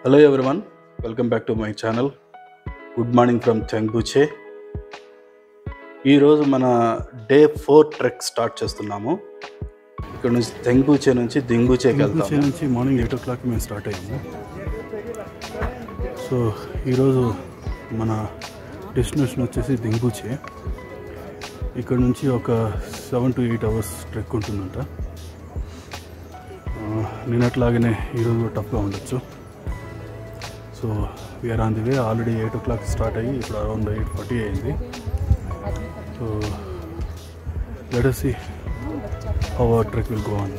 Hello everyone, welcome back to my channel. Good morning from Tengbuche. ఈ రోజు మన day 4 trek start చేస్తున్నాము. ఇక్కడ నుంచి తెంగ్బూచే నుంచి దింగ్బూచేకి వెళ్తాము. తెంగ్బూచే నుంచి మార్నింగ్ 8 o'clock మేము స్టార్ట్ అయ్యాము. సో ఈరోజు మన డెస్టినేషన్ వచ్చేసి దింగ్బూచే. ఇక్కడ నుంచి ఒక 7 to 8 hours ట్రెక్ ఉంటుందంట. నిన్నట్లాగానే ఈరోజు టఫ్గా ఉండొచ్చు. So we are on the way. Already 8 o'clock start అయ్యి ఇప్పుడు అరౌండ్ 8:40 అయింది. So let us see how our trek will go on.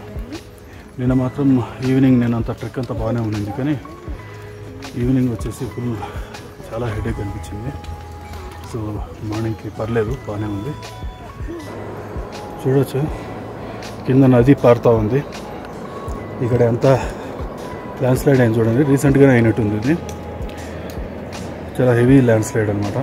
నిన్న మాత్రం ఈవినింగ్ నేను అంత ట్రెక్ అంతా బాగానే ఉండింది, కానీ ఈవినింగ్ వచ్చేసి ఫుల్ చాలా హెడేక్ అనిపించింది. సో మార్నింగ్కి పర్లేదు, బాగానే ఉంది. చూడవచ్చు కింద నది పారుతూ ఉంది. ఇక్కడ ఎంత ల్యాండ్ స్లైడ్ అయింది చూడండి, రీసెంట్గానే అయినట్టుంది. ఇది చాలా హెవీ ల్యాండ్ స్లైడ్ అనమాట.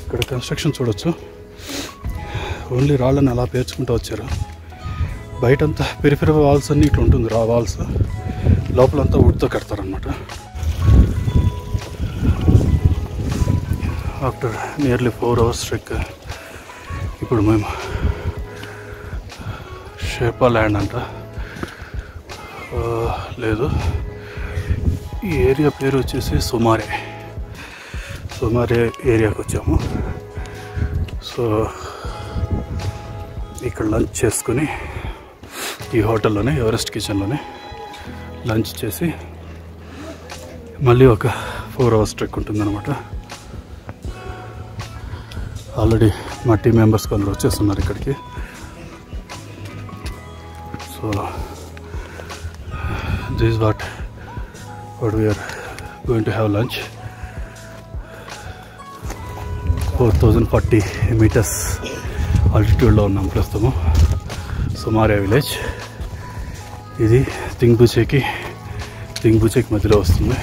ఇక్కడ కన్స్ట్రక్షన్ చూడొచ్చు. ఓన్లీ రాళ్ళని అలా పేర్చుకుంటూ వచ్చారు. బయటంతా పెరిఫెరల్ వాల్స్ అన్నీ ఇట్లా ఉంటుంది, రా వాల్స్. లోపలంతా వుడ్తో కడతారనమాట. ఆఫ్టర్ నియర్లీ 4 hours ట్రెక్ ఇప్పుడు మేము షేర్పా ల్యాండ్ అంట, లేదు, ఈ ఏరియా పేరు వచ్చేసి సుమారే ఏరియాకి వచ్చాము. సో ఇక్కడ లంచ్ చేసుకుని ఈ హోటల్లోనే, ఎవరెస్ట్ కిచెన్లోనే లంచ్ చేసి మళ్ళీ ఒక 4 hours ట్రెక్ ఉంటుందన్నమాట. ఆల్రెడీ మా టీం మెంబర్స్ కొందరు వచ్చేస్తున్నారు ఇక్కడికి. So this is what we are going to have lunch. 4040 meters ఆల్టిట్యూడ్లో ఉన్నాం ప్రస్తుతము. సుమారియా విలేజ్ ఇది దింగ్బూచేకి మధ్యలో వస్తుంది.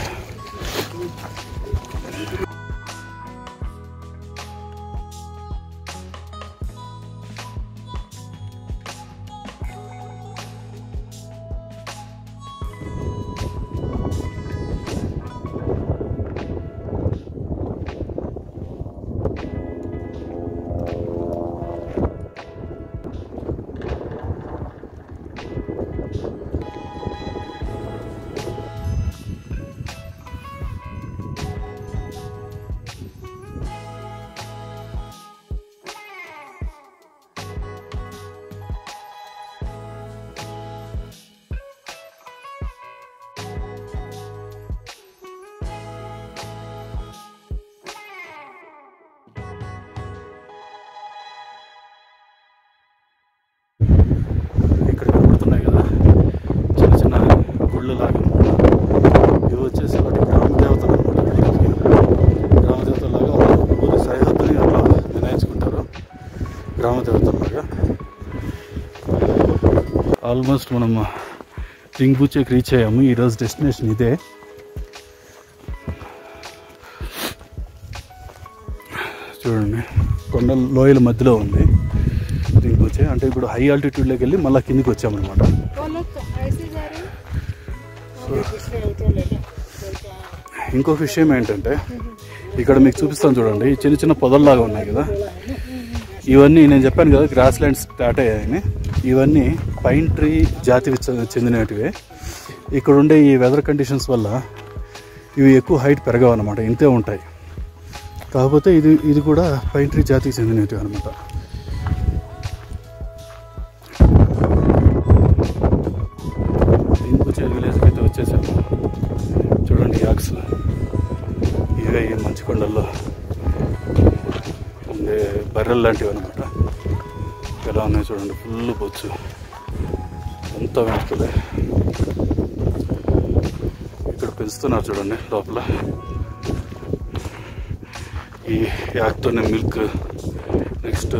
ఇక్కడ కనబడుతున్నాయి కదా చిన్న చిన్న గుళ్ళు లాగా. ఇవి వచ్చేసి వాటి గ్రామదేవతలు అనమాట. గ్రామదేవతలాగా ఊరి సరిహద్దుని అట్లా నిర్ణయించుకుంటారు, గ్రామదేవతలాగా. ఆల్మోస్ట్ మనం దింగ్బూచేకి రీచ్ అయ్యాము. ఈరోజు డెస్టినేషన్ ఇదే. చూడండి, కొండ లోయల మధ్యలో ఉంది దింగ్బూచే. అంటే ఇప్పుడు హై ఆల్టిట్యూడ్లోకి వెళ్ళి మళ్ళీ కిందికి వచ్చామన్నమాట. ఇంకొక విషయం ఏంటంటే, ఇక్కడ మీకు చూపిస్తాను చూడండి, ఈ చిన్న చిన్న పొదల్లాగా ఉన్నాయి కదా, ఇవన్నీ నేను చెప్పాను కదా గ్రాస్ ల్యాండ్ స్టార్ట్ అయ్యాయని. ఇవన్నీ పైన్ ట్రీ జాతికి చెందినటివే. ఇక్కడ ఉండే ఈ వెదర్ కండిషన్స్ వల్ల ఇవి ఎక్కువ హైట్ పెరగవు అనమాట, ఇంతే ఉంటాయి. కాకపోతే ఇది కూడా పైన్ ట్రీ జాతికి చెందినటివి అనమాట. దింగ్బూచే విలేజ్కి అయితే వచ్చేసాము. చూడండి యాక్స్ ఇవే ఈ మంచు కొండల్లో బర్రెలు లాంటివి అనమాట. ఎలా ఉన్నాయి చూడండి, ఫుల్ బొచ్చు, అంతా వెంటలే. ఇక్కడ పెంచుతున్నారు చూడండి లోపల. ఈ యాక్తోనే మిల్క్, నెక్స్ట్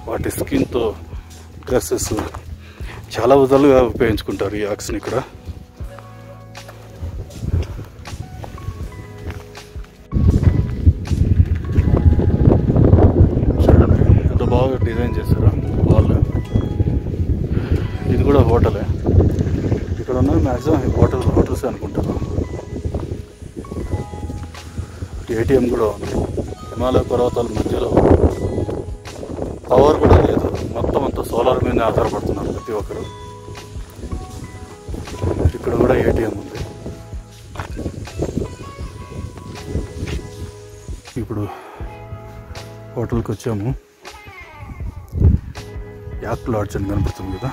వాటి స్కిన్తో డ్రెస్సెస్, చాలా విధాలుగా ఉపయోగించుకుంటారు ఈ యాక్స్ని ఇక్కడ. చూడండి ఎంత బాగా డిజైన్ చేశారు వాళ్ళు. ఇది కూడా హోటలే. ఇక్కడ ఉన్న మ్యాక్సిమం హోటల్స్ అనుకుంటారు. ఏటీఎం కూడా ఉంది. హిమాలయ పర్వతాల మధ్యలో పవర్ కూడా లేదు, మొత్తం అంతా సోలార్ మీద ఆధారపడుతున్నారు ప్రతి ఒక్కరు. ఇక్కడ కూడా ఏటీఎం ఉంది. ఇప్పుడు హోటల్కి వచ్చాము. యాక్ లాడ్జ్ అని కనపడుతుంది కదా,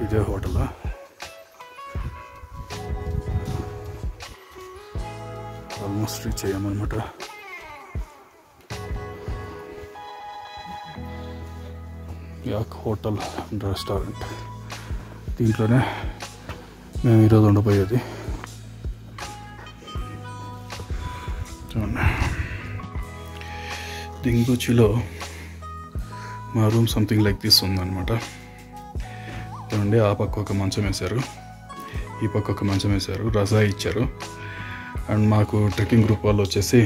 ఇదే హోటల్. ఆల్మోస్ట్ రీచ్ అయ్యామన్నమాట. యాక్ హోటల్ అండ్ రెస్టారెంట్, దీంట్లోనే మేము ఈరోజు ఉండబోయేది. చూడండి, దింగుచిలో మా రూమ్ సంథింగ్ లైక్ దిస్ ఉందన్నమాట. చూడండి, ఆ పక్క ఒక మంచం వేశారు, ఈ పక్క ఒక మంచం వేశారు, రజాయి ఇచ్చారు. అండ్ మాకు ట్రెక్కింగ్ గ్రూప్ వాళ్ళు వచ్చేసి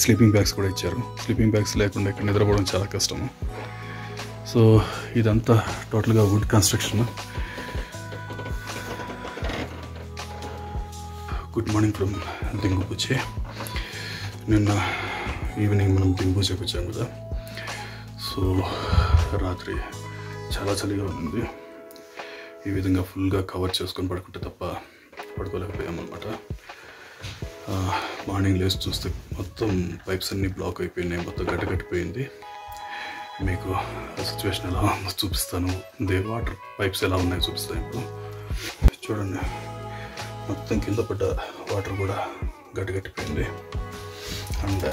స్లీపింగ్ బ్యాగ్స్ కూడా ఇచ్చారు. స్లీపింగ్ బ్యాగ్స్ లేకుండా ఇక్కడ నిద్రపోవడం చాలా కష్టము. సో ఇదంతా టోటల్గా wood construction. Good morning from Dingboche. నిన్న ఈవినింగ్ మనం దింగుపుచేకి వచ్చాం కదా. సో రాత్రి చాలా చలిగా ఉంది. ఈ విధంగా ఫుల్గా కవర్ చేసుకొని పడుకుంటే తప్ప పడుకోలేకపోయామన్నమాట. మార్నింగ్ లేసి చూస్తే మొత్తం పైప్స్ అన్నీ బ్లాక్ అయిపోయినాయి, మొత్తం గడ్డగట్టిపోయింది. మీకు ఆ సిచ్యువేషన్ ఎలా ఉందో చూపిస్తాను. వాటర్ పైప్స్ ఎలా ఉన్నాయో చూపిస్తాను. ఇప్పుడు చూడండి, మొత్తం కింద పడ్డ వాటర్ కూడా గడ్డగట్టిపోయింది. అండ్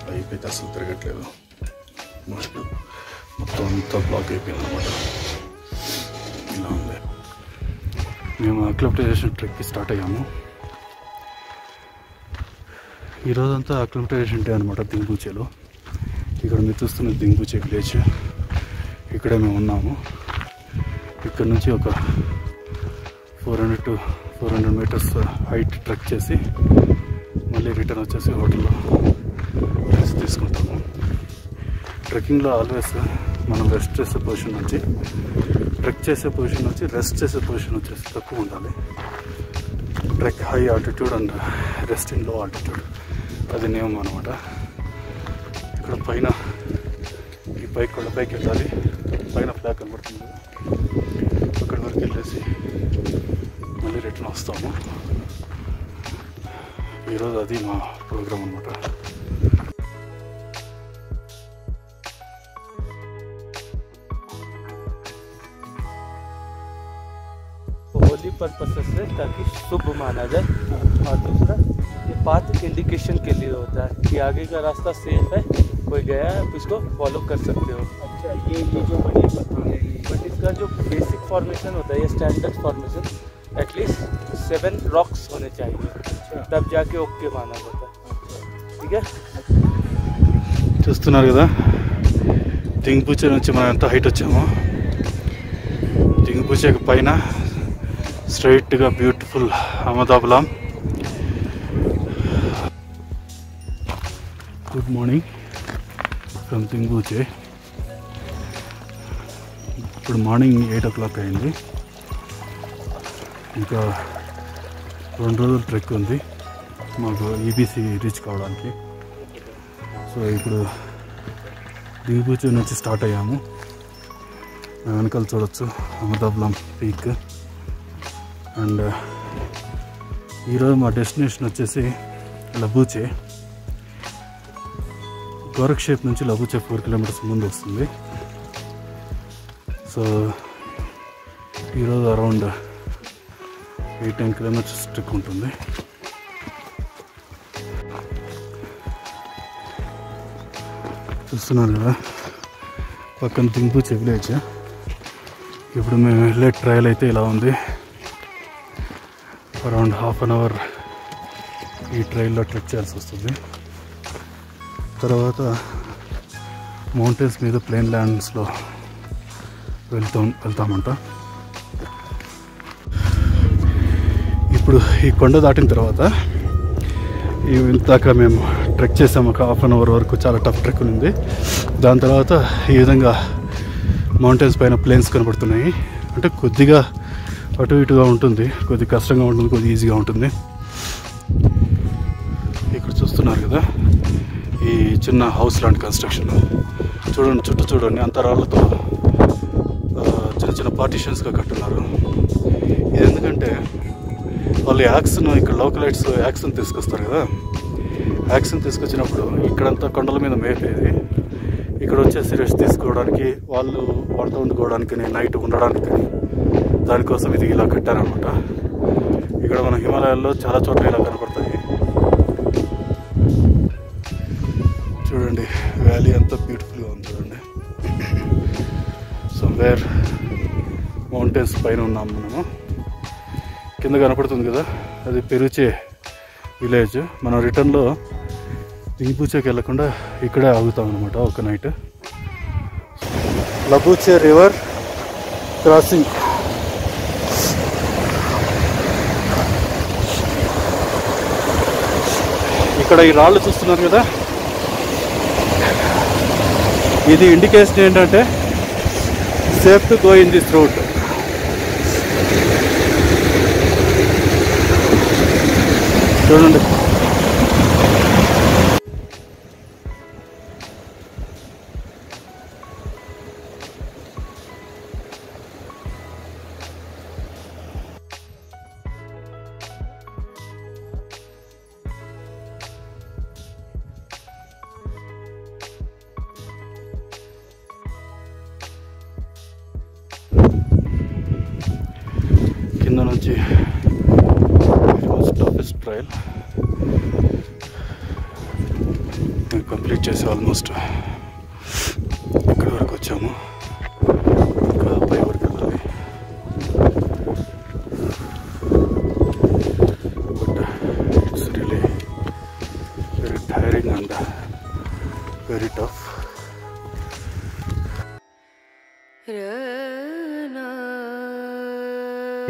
పైప్ అయితే అసలు తిరగట్లేదు, మొత్తం అంతా బ్లాక్ అయిపోయింది అన్నమాట. ఇలా ఉంది. మేము అక్లిమటైజేషన్ ట్రెక్కి స్టార్ట్ అయ్యాము. ఈరోజంతా అక్లిమటైజేషన్ డే అనమాట దింగుచేలో. ఇక్కడ మీరు చూస్తున్న దింగుచే విలేజ్, ఇక్కడే మేము ఉన్నాము. ఇక్కడ నుంచి ఒక 400 to 400 మీటర్స్ హైట్ ట్రెక్ చేసి మళ్ళీ రిటర్న్ వచ్చేసి హోటల్లో రెస్ట్ తీసుకుంటాము. ట్రెక్కింగ్లో ఆల్వేస్ మనం రెస్ట్ చేసే పొజిషన్ నుంచి, ట్రెక్ చేసే పొజిషన్ నుంచి రెస్ట్ చేసే పొజిషన్ వచ్చేసి తక్కువ ఉండాలి. Trek high altitude and rest in లో ఆల్టిట్యూడ్, అది నియమం అనమాట. ఇక్కడ పైన ఈ పైకి కొండపైకి వెళ్ళాలి. పైన ఫ్లాగ్ కనబడుతుంది, అక్కడి వరకు వెళ్ళేసి మళ్ళీ రిటర్న్ వస్తాము. ఈరోజు అది మా ప్రోగ్రామ్ అనమాట. होली पर्पस से ताकि शुभ माना जाए, और दूसरा ये पाथ इंडिकेशन के लिए होता है कि आगे का रास्ता सेफ है, कोई गया है आप इसको फॉलो कर सकते हो. अच्छा, ये जो बने बट इसका जो बेसिक फॉर्मेशन होता है, ये स्टैंडर्ड फॉर्मेशन एटलीस्ट 7 रॉक्स होने चाहिए. अच्छा, तब जाके ओके माना जाता है. ठीक है, చూస్తున్నారు కదా, దింగుపుచే నుంచి మనం ఎంత హైట్ వచ్చామో. దింగుపుచేకి పైన స్ట్రైట్గా beautiful Ahmedabad. Good morning from Dingucha. ఇప్పుడు మార్నింగ్ 8 o'clock అయింది. ఇంకా 2 రోజులు ట్రెక్ ఉంది మాకు ఈబీసీ రీచ్ కావడానికి. సో ఇప్పుడు దింగుపుచే నుంచి స్టార్ట్ అయ్యాము. వెనకాల చూడొచ్చు అహ్మదాబాద్ పీక్. అండ్ ఈరోజు మా డెస్టినేషన్ వచ్చేసి లబూచే. గోరక్షేప్ నుంచి లబూచే 4 kilometers ముందు వస్తుంది. సో ఈరోజు అరౌండ్ 8-10 kilometers ట్రెక్ ఉంటుంది. చూస్తున్నారు కదా పక్కన దింపుచే విలేజ్. ఇప్పుడు మేము వెళ్ళే ట్రయల్ అయితే ఇలా ఉంది. అరౌండ్ హాఫ్ అన్ అవర్ ఈ ట్రైల్లో ట్రెక్ చేయాల్సి వస్తుంది. తర్వాత మౌంటైన్స్ మీద ప్లేన్ ల్యాండ్స్లో వెళ్తామంట. ఇప్పుడు ఈ కొండ దాటిన తర్వాత ఇందాక మేము ట్రెక్ చేసాము ఒక హాఫ్ అన్ అవర్ వరకు. చాలా టఫ్ ట్రెక్ ఉంది. దాని తర్వాత ఈ విధంగా మౌంటైన్స్ పైన ప్లేన్స్ కనబడుతున్నాయి. అంటే కొద్దిగా అటు ఇటుగా ఉంటుంది, కొద్దిగా కష్టంగా ఉంటుంది, కొద్దిగా ఈజీగా ఉంటుంది. ఇక్కడ చూస్తున్నారు కదా ఈ చిన్న హౌస్ లాంటి కన్స్ట్రక్షన్ చూడండి. చుట్టూ చూడండి అంత రాళ్ళతో చిన్న చిన్న పార్టీషన్స్గా కట్టున్నారు. ఇది ఎందుకంటే వాళ్ళు యాక్స్ను ఇక్కడ లోకలైట్స్ యాక్స్ని తీసుకొస్తారు కదా. యాక్స్ని తీసుకొచ్చినప్పుడు ఇక్కడంతా కొండల మీద మేపేది, ఇక్కడ వచ్చేసి రెస్ట్ తీసుకోవడానికి, వాళ్ళు వంట వండుకోవడానికి, నైట్ ఉండడానికి, దానికోసం ఇది ఇలా కట్టారనమాట. ఇక్కడ మన హిమాలయాల్లో చాలా చోట్ల ఇలా కనపడతాయి. చూడండి వ్యాలీ అంతా బ్యూటిఫుల్గా ఉంది చూడండి. సమ్వేర్ మౌంటైన్స్ పైన ఉన్నాము మనము. కింద కనపడుతుంది కదా అది పెరుచే విలేజ్. మనం రిటర్న్లో దింపుచేకి వెళ్ళకుండా ఇక్కడే ఆగుతాం అనమాట ఒక నైట్. లబూచే river crossing. ఇక్కడ ఈ రాళ్ళు చూస్తున్నారు కదా, ఇది ఇండికేషన్ ఏంటంటే safe to go in this route. చూడండి కింద నుంచి టఫెస్ట్ ట్రయల్ మేము కంప్లీట్ చేసి ఆల్మోస్ట్ ఇక్కడ వరకు వచ్చాము. ఇంకా పై వరకు వెళ్ళాలి. But it's really very tiring and very tough.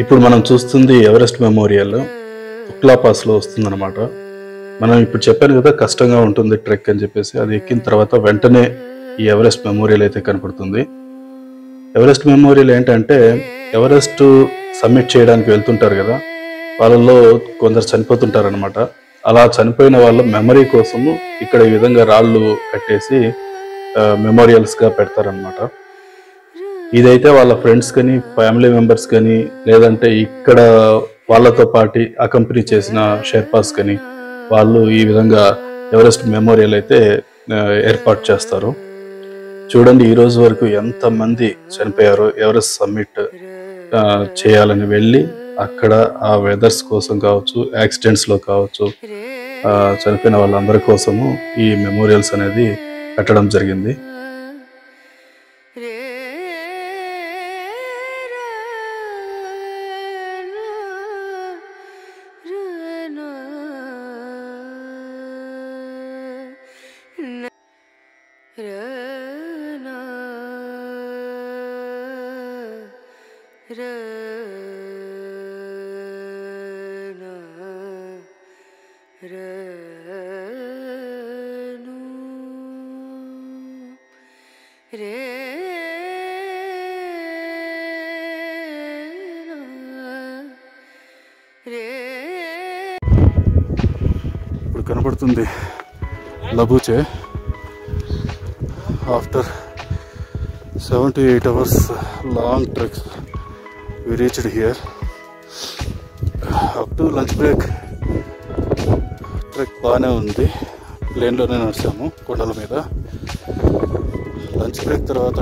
ఇప్పుడు మనం చూస్తుంది ఎవరెస్ట్ మెమోరియల్ ఉక్లా పాస్లో వస్తుందన్నమాట. మనం ఇప్పుడు చెప్పాను కదా కష్టంగా ఉంటుంది ట్రెక్ అని చెప్పేసి, అది ఎక్కిన తర్వాత వెంటనే ఈ ఎవరెస్ట్ మెమోరియల్ అయితే కనపడుతుంది. ఎవరెస్ట్ మెమోరియల్ ఏంటంటే ఎవరెస్ట్ సబ్మిట్ చేయడానికి వెళ్తుంటారు కదా, వాళ్ళల్లో కొందరు చనిపోతుంటారనమాట. అలా చనిపోయిన వాళ్ళ మెమరీ కోసము ఇక్కడ ఈ విధంగా రాళ్ళు కట్టేసి మెమోరియల్స్గా పెడతారనమాట. ఇదైతే వాళ్ళ ఫ్రెండ్స్ కానీ ఫ్యామిలీ మెంబర్స్ కానీ లేదంటే ఇక్కడ వాళ్ళతో పాటు అకంపెనీ చేసిన షెర్పాస్ కానీ వాళ్ళు ఈ విధంగా ఎవరెస్ట్ మెమోరియల్ అయితే ఏర్పాటు చేస్తారు. చూడండి ఈ రోజు వరకు ఎంతమంది చనిపోయారో ఎవరెస్ట్ సమ్మిట్ చేయాలని వెళ్ళి అక్కడ ఆ వెదర్స్ కోసం కావచ్చు, యాక్సిడెంట్స్లో కావచ్చు, చనిపోయిన వాళ్ళందరి కోసము ఈ మెమోరియల్స్ అనేది కట్టడం జరిగింది. ఇప్పుడు కనపడుతుంది Lobuche. After 7 to 8 hours long trek we reached here. Up to lunch break trek బాగానే ఉంది. ప్లేన్లోనే నడిచాము కొండల మీద. లంచ్ బ్రేక్ తర్వాత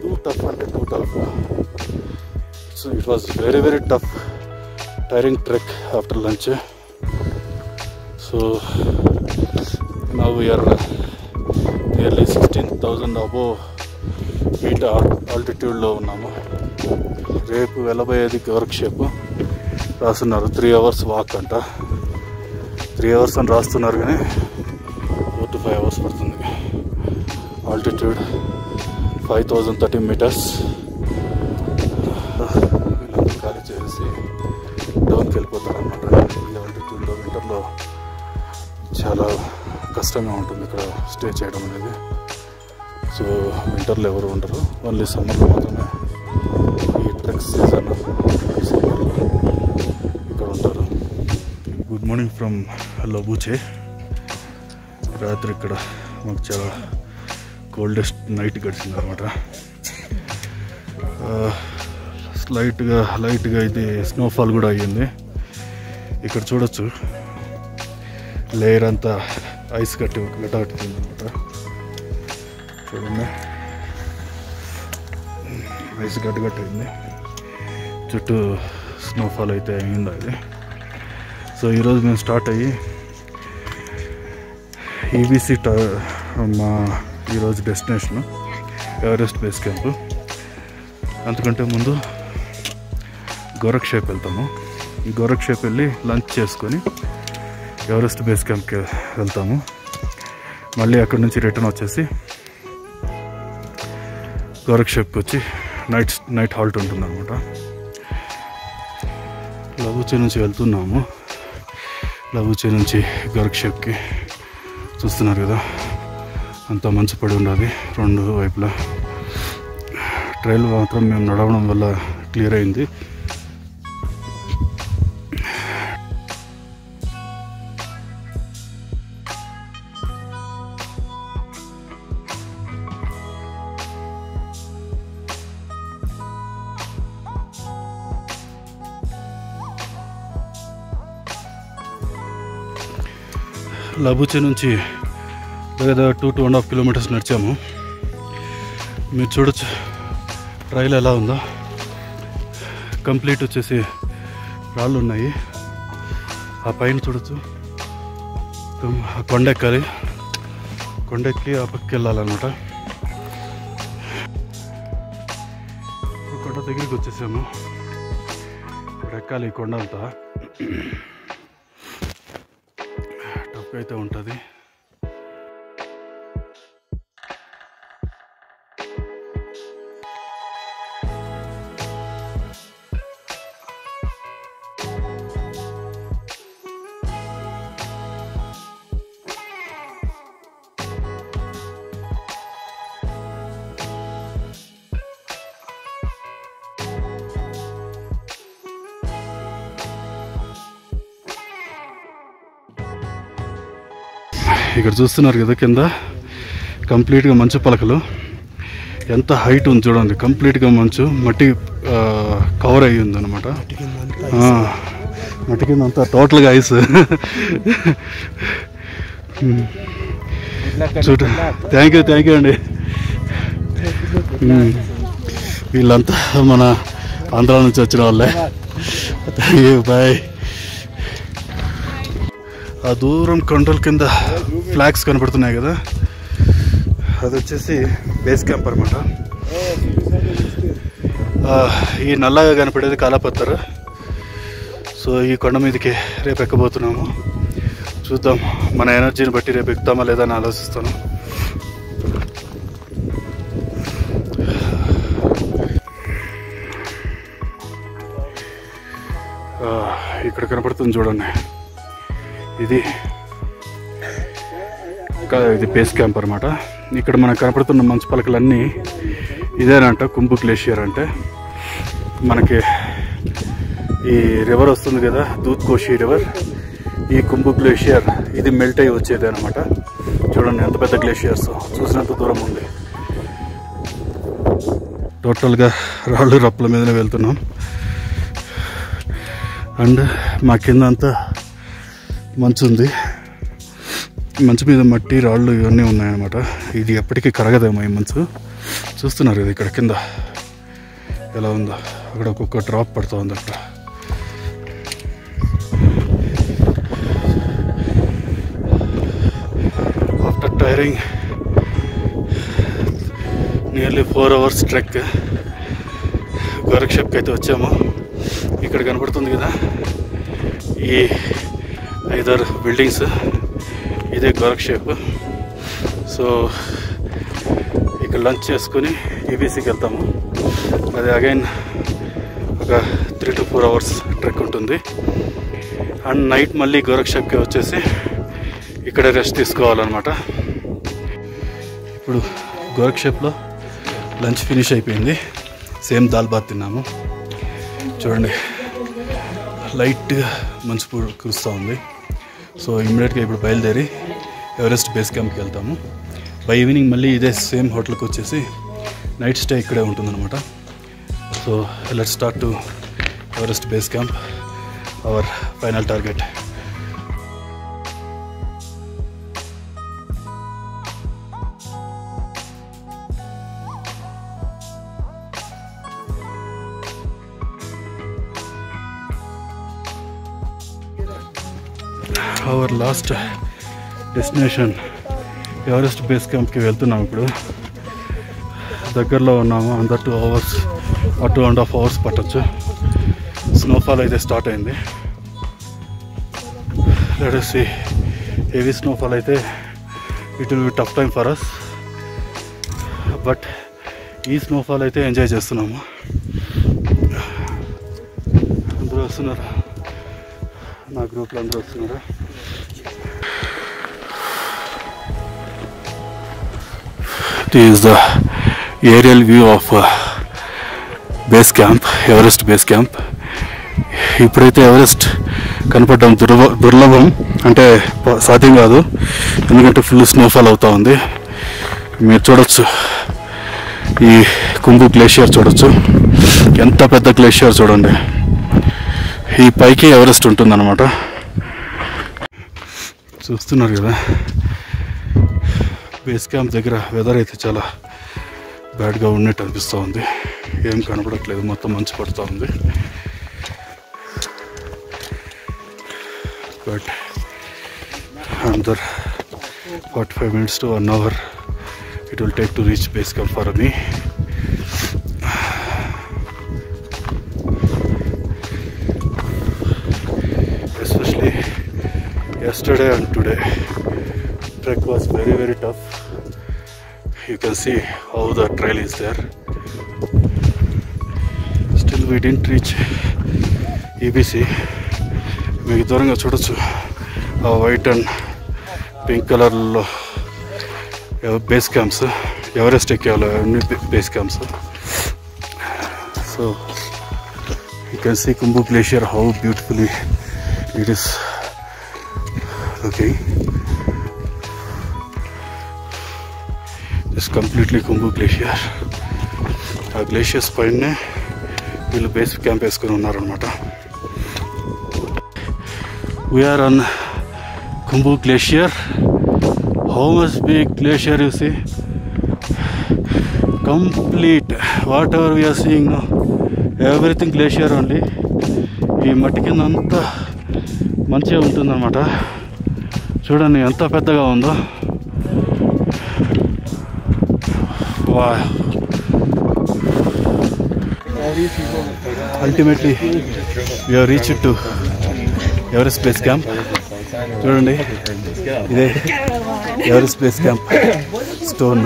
టూ టఫ్ అంటే too tough. So it was very very tough tiring trek after lunch. So now we're nearly 16,000 above metre ఆల్టిట్యూడ్లో ఉన్నాము. రేపు వెళ్ళబోయేది వర్క్షాప్ రాస్తున్నారు. 3 hours వాక్ అంట. 3 hours అని రాస్తున్నారు కానీ 4 to 5 hours పడుతుంది. Altitude 5,030 meters. వీళ్ళంతా ఖాళీ చేసి డౌన్కి వెళ్ళిపోతారనమాట. ఈ ఆల్టిట్యూడ్లో వింటర్లో చాలా కష్టంగా ఉంటుంది ఇక్కడ స్టే చేయడం అనేది. సో వింటర్లో ఎవరు ఉండరు, ఓన్లీ సమ్మర్లో మాత్రమే ఈ ట్రెక్ సీజన్ ఇక్కడ ఉంటారు. Good morning from Lobuche. రాత్రి ఇక్కడ మాకు చాలా కోల్డెస్ట్ నైట్ గడిచింది అనమాట. లైట్గా ఇది స్నోఫాల్ కూడా అయ్యింది. ఇక్కడ చూడొచ్చు లేయర్ అంతా ఐస్ గట్టగట్టింది అనమాట. చూడండి ఐస్ గట్టగట్టింది, చుట్టూ స్నోఫాల్ అయితే అయింది అది. సో ఈరోజు మేము స్టార్ట్ అయ్యి ఈబీసీ మా ఈరోజు డెస్టినేషను ఎవరెస్ట్ బేస్ క్యాంపు. అంతకంటే ముందు గోరక్షేప్ వెళ్తాము. గోరక్షేప్ వెళ్ళి లంచ్ చేసుకొని ఎవరెస్ట్ బేస్ క్యాంప్కి వెళ్తాము. మళ్ళీ అక్కడి నుంచి రిటర్న్ వచ్చేసి గోరక్షేప్కి వచ్చి నైట్ హాల్ట్ ఉంటుంది అనమాట. లబూచే నుంచి వెళ్తున్నాము. లబూచే నుంచి గోరక్షేప్కి చూస్తున్నారు కదా, అంతా మంచు పడి ఉన్నది రెండు వైపులా. ట్రైల్ మాత్రం మేము నడవడం వల్ల క్లియర్ అయింది. లబూచే నుంచి లేదా 2.5 kilometers నడిచాము. మీరు చూడొచ్చు ట్రైల్ ఎలా ఉందో. కంప్లీట్ వచ్చేసి రాళ్ళు ఉన్నాయి. ఆ పైన చూడొచ్చు కొండ ఎక్కాలి. కొండెక్కి ఆ పక్కకి వెళ్ళాలన్నమాట. కొండ దగ్గరికి వచ్చేసాము. ఇప్పుడు ఎక్కాలి ఈ కొండ అంతా. టఫ్ అయితే ఉంటుంది. ఇక్కడ చూస్తున్నారు కదా కింద కంప్లీట్గా మంచు పలకలు. ఎంత హైట్ ఉంది చూడండి. కంప్లీట్గా మంచు మట్టి కవర్ అయ్యి ఉంది అనమాట. మట్టి కింద అంతా టోటల్గా ఐస్. చూడ థ్యాంక్ యూ అండి. వీళ్ళంతా మన ఆంధ్ర నుంచి వచ్చిన వాళ్ళే. బాయ్. ఆ దూరం కొండల కింద ఫ్లాగ్స్ కనపడుతున్నాయి కదా, అది వచ్చేసి బేస్ క్యాంప్ అనమాట. ఈ నల్లగా కనపడేది కాలాపత్తర్. సో ఈ కొండ మీదకి రేపు ఎక్కబోతున్నాము. చూద్దాం మన ఎనర్జీని బట్టి రేపు ఎక్కుతామా లేదా అని ఆలోచిస్తాను. ఇక్కడ కనపడుతుంది చూడండి, ఇది బేస్ క్యాంప్ అనమాట. ఇక్కడ మనకు కనపడుతున్న మంచు పలకలన్నీ ఇదేనంట కుంభు గ్లేషియర్ అంటే. మనకి ఈ రివర్ వస్తుంది కదా, దూద్ కోషి రివర్, ఈ కుంభు గ్లేషియర్ ఇది మెల్ట్ అయ్యి వచ్చేది అనమాట. చూడండి ఎంత పెద్ద గ్లేషియర్స్, చూసినంత దూరం ఉంది. టోటల్గా రాళ్ళు రప్పల మీదనే వెళ్తున్నాం. అండ్ మా కింద అంతా మంచు ఉంది. మంచు మీద మట్టి రాళ్ళు ఇవన్నీ ఉన్నాయన్నమాట. ఇది ఎప్పటికీ కరగదేమో ఈ మంచు. చూస్తున్నారు ఇది ఇక్కడ కింద ఎలా ఉందో. అక్కడ ఒక్కొక్క డ్రాప్ పడుతుంది అక్కడ. After tiring nearly 4 hours trek గోరక్షప్కి అయితే వచ్చాము. ఇక్కడ కనపడుతుంది కదా ఈ 5-6 బిల్డింగ్స్, ఇదే గోరక్షప్. సో ఇక్కడ లంచ్ చేసుకుని ఈబీసీకి వెళ్తాము. అది అగైన్ ఒక 3 to 4 hours ట్రెక్ ఉంటుంది. అండ్ నైట్ మళ్ళీ గోరక్షప్కి వచ్చేసి ఇక్కడ రెస్ట్ తీసుకోవాలన్నమాట. ఇప్పుడు గోరక్షప్లో లంచ్ ఫినిష్ అయిపోయింది. సేమ్ దాల్ బాత్ తిన్నాము. చూడండి లైట్గా మంచు కురుస్తూ ఉంది. సో ఇమ్మీడియట్గా ఇప్పుడు బయలుదేరి ఎవరెస్ట్ బేస్ క్యాంప్కి వెళ్తాము. బై ఈవినింగ్ మళ్ళీ ఇదే సేమ్ హోటల్కి వచ్చేసి నైట్ స్టే ఇక్కడే ఉంటుందన్నమాట. So let's start to Everest base camp, our final target. Our last destination Everest base క్యాంప్కి వెళ్తున్నాము. ఇప్పుడు దగ్గరలో ఉన్నాము. అందర్ 2 hours or 2.5 hours పట్టచ్చు. స్నోఫాల్ అయితే స్టార్ట్ అయింది. Let us see. Heavy snowfall అయితే it will be tough time for us, but ఈ స్నోఫాల్ అయితే ఎంజాయ్ చేస్తున్నాము. అందరూ వస్తున్నారు, నా గ్రూప్లో అందరూ వస్తున్నారు. This is the aerial view of base camp, Everest base camp. ఇప్పుడైతే ఎవరెస్ట్ కనపడడం దుర్లభం, అంటే సాధ్యం కాదు, ఎందుకంటే ఫుల్ స్నోఫాల్ అవుతూ ఉంది. మీరు చూడొచ్చు, ఈ కుంభు గ్లేషియర్ చూడొచ్చు, ఎంత పెద్ద గ్లేషియర్ చూడండి. ఈ పైకి ఎవరెస్ట్ ఉంటుందన్నమాట. చూస్తున్నారు కదా, బేస్ క్యాంప్ దగ్గర వెదర్ అయితే చాలా బ్యాడ్గా ఉన్నట్టు అనిపిస్తూ ఉంది. ఏం కనపడట్లేదు, మొత్తం మంచు పడుతూ ఉంది. బట్ అందర్ 45 minutes to 1 hour it will take to reach base camp for me. Especially yesterday and today, trek was very tough. You can see how the trail is there. Still we didn't reach EBC. మీకు దూరంగా చూడొచ్చు ఆ white and pink కలర్లో base camps, Everest ఎక్కేవాళ్ళు అన్ని base camps. So you can see Khumbu glacier, how beautifully it is looking. This completely Khumbu glacier. ఆ glaciers పైనే వీళ్ళు బేస్ క్యాంప్ వేసుకొని ఉన్నారనమాట. We are on Khumbu Glacier. How much big glacier you see? Complete. Whatever we are seeing now, everything glacier only. ఈ మట్టి కింద అంతా మంచిగా ఉంటుందన్నమాట. చూడండి ఎంత పెద్దగా ఉందో. వా, ultimately we have reached to Everest base camp. చూడండి, ఇదే ఎవరెస్ట్ బేస్ క్యాంప్ స్టోన్.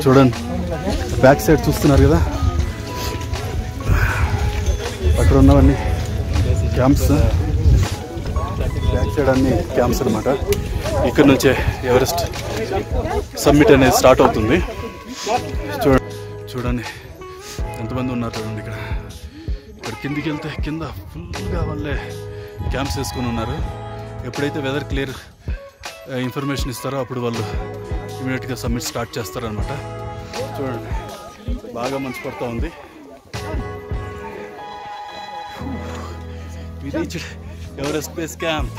చూడండి బ్యాక్ సైడ్ చూస్తున్నారు కదా, అక్కడ ఉన్నవన్నీ క్యాంప్స్. బ్యాక్ సైడ్ అన్ని క్యాంప్స్ అనమాట. ఇక్కడ నుంచే ఎవరెస్ట్ సమ్మిట్ అనేది స్టార్ట్ అవుతుంది. చూడండి ఎంతమంది ఉన్నారు చూడండి. ఇక్కడ కిందికి వెళ్తే కింద ఫుల్గా వాళ్ళే క్యాంప్స్ వేసుకొని ఉన్నారు. ఎప్పుడైతే వెదర్ క్లియర్ ఇన్ఫర్మేషన్ ఇస్తారో అప్పుడు వాళ్ళు ఇమీడియట్గా సమ్మిట్ స్టార్ట్ చేస్తారనమాట. చూడండి బాగా మంచు పడుతూ ఉంది. We reached Everest Base Camp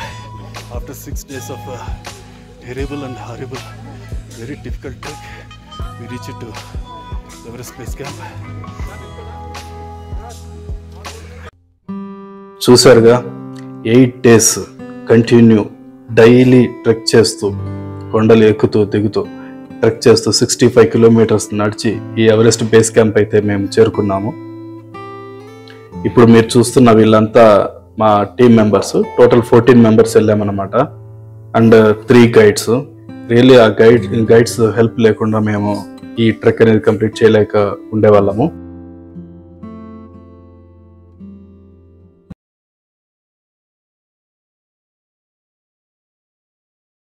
after 6 days of terrible and horrible, very difficult trek. We reached to Everest Base Camp. చూసారుగా 8 days కంటిన్యూ డైలీ ట్రెక్ చేస్తూ కొండలు ఎక్కుతూ దిగుతూ ట్రెక్ చేస్తూ 65 కిలోమీటర్స్ నడిచి ఈ ఎవరెస్ట్ బేస్ క్యాంప్ అయితే మేము చేరుకున్నాము. ఇప్పుడు మీరు చూస్తున్న వీళ్ళంతా మా టీమ్ మెంబర్స్, టోటల్ 14 మెంబర్స్ వెళ్ళామన్నమాట. And 3 guides. రియల్లీ ఆ గైడ్స్ హెల్ప్ లేకుండా మేము ఈ ట్రెక్ అనేది కంప్లీట్ చేయలేక ఉండేవాళ్ళము.